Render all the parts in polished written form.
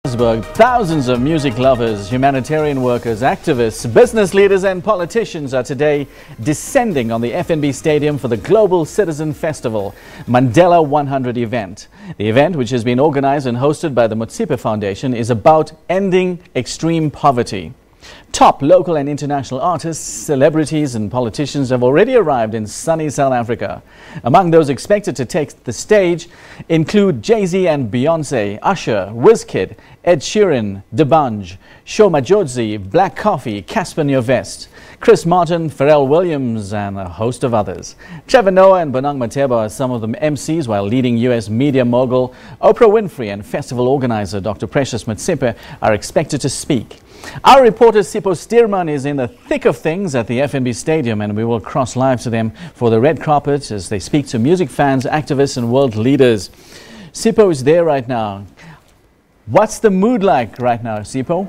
Johannesburg, thousands of music lovers, humanitarian workers, activists, business leaders and politicians are today descending on the FNB Stadium for the Global Citizen Festival Mandela 100 event. The event, which has been organized and hosted by the Motsepe Foundation, is about ending extreme poverty. Top local and international artists, celebrities and politicians have already arrived in sunny South Africa. Among those expected to take the stage include Jayz and Beyonce, Usher, Whizkid, Sheeran, DBanj, Sho Madjozi, Black Coffee, Cassper Nyovest, Chris Martin, Pharrell Williams and a host of others. Trevor and Bonang Matheba are some of the MCs, while leading US media mogul Oprah Winfrey and festival organizer Dr Precious Motsepe are expected to speak. Our reporter Sipho Stuurman is in the thick of things at the FNB Stadium, and we will cross live to them for the red carpet as they speak to music fans, activists and world leaders. Sipho is there right now. What's the mood like right now, Sipho?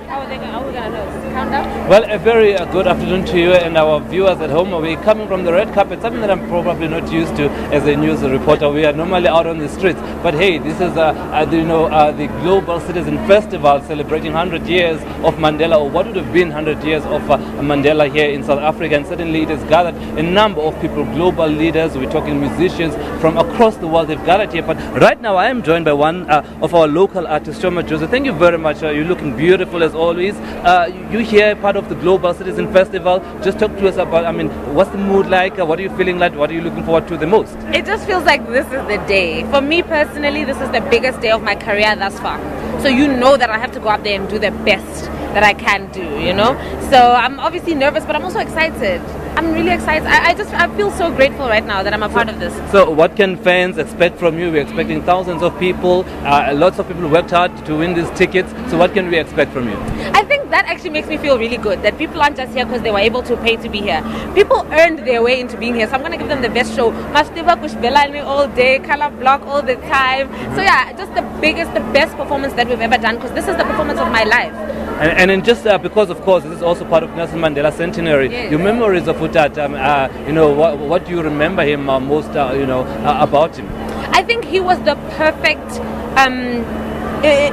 How are we going to know? Countdown? Well, a very good afternoon to you and our viewers at home. We're coming from the red carpet, something that I'm probably not used to as a news reporter. We are normally out on the streets, but hey, this is the Global Citizen Festival celebrating 100 years of Mandela, or what would have been 100 years of Mandela here in South Africa. And certainly it has gathered a number of people, global leaders. We're talking musicians from across the world. They've gathered here. But right now I am joined by one of our local artists, Sho Madjozi. Thank you very much. You're looking beautiful as always. You here part of the Global Citizen Festival. Just talk to us about, what's the mood like? What are you feeling like? What are you looking forward to the most? It just feels like this is the day. For me personally, this is the biggest day of my career thus far. So you know that I have to go out there and do the best that I can do, you know? So I'm obviously nervous, but I'm also excited. I'm really excited. I feel so grateful right now that I'm a part of this. So what can fans expect from you? We're expecting thousands of people. Lots of people worked hard to win these tickets. So what can we expect from you? I think that actually makes me feel really good, that people aren't just here because they were able to pay to be here. People earned their way into being here. So I'm going to give them the best show. Matheba all day, color block all the time. So yeah, just the best performance that we've ever done, because this is the performance of my life. And just because, of course, this is also part of Nelson Mandela centenary. Yes. Your memories of that, what do you remember him most, about him? I think he was the perfect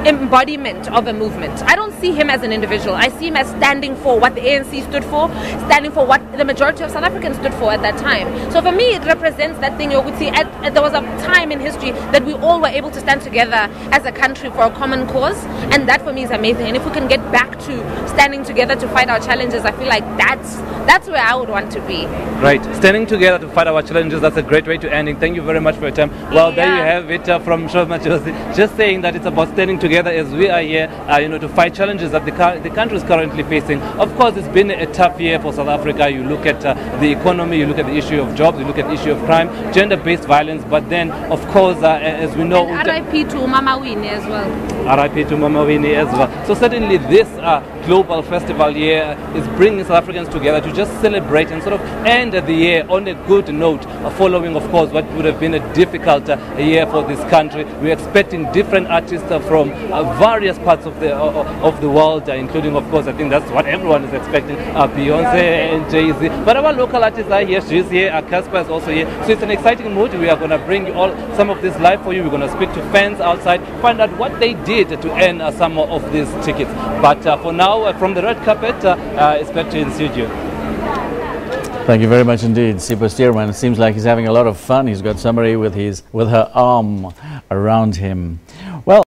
embodiment of a movement. I don't see him as an individual. I see him as standing for what the ANC stood for, standing for what the majority of South Africans stood for at that time. So for me, it represents that thing. You would see, there was a time in history that we all were able to stand together as a country for a common cause, and that for me is amazing. And if we can get back to standing together to fight our challenges, I feel like that's where I would want to be. Right, standing together to fight our challenges. That's a great way to ending. Thank you very much for your time. Well, there you have it from Sho Madjozi, just saying that it's about standing together as we are here, to fight challenges that the country is currently facing. Of course, it's been a tough year for South Africa. You look at the economy, you look at the issue of jobs, you look at the issue of crime, gender-based violence, but then, of course, as we know... And RIP to Mama Winnie as well. RIP to Mama Winnie as well. So certainly this global festival year is bringing South Africans together to just celebrate and sort of end the year on a good note, following, of course, what would have been a difficult year for this country. We're expecting different artists from various parts of the world, including, of course, I think that's what everyone is expecting, Beyonce and Jayz. But our local artists are here. She's here, Cassper is also here. So it's an exciting mood. We are going to bring you all some of this live for you. We're going to speak to fans outside, find out what they did to earn some of these tickets. But for now, from the red carpet, it's back to you in studio. Thank you very much indeed, Sipho Stuurman. It seems like he's having a lot of fun. He's got somebody with her arm around him. Well.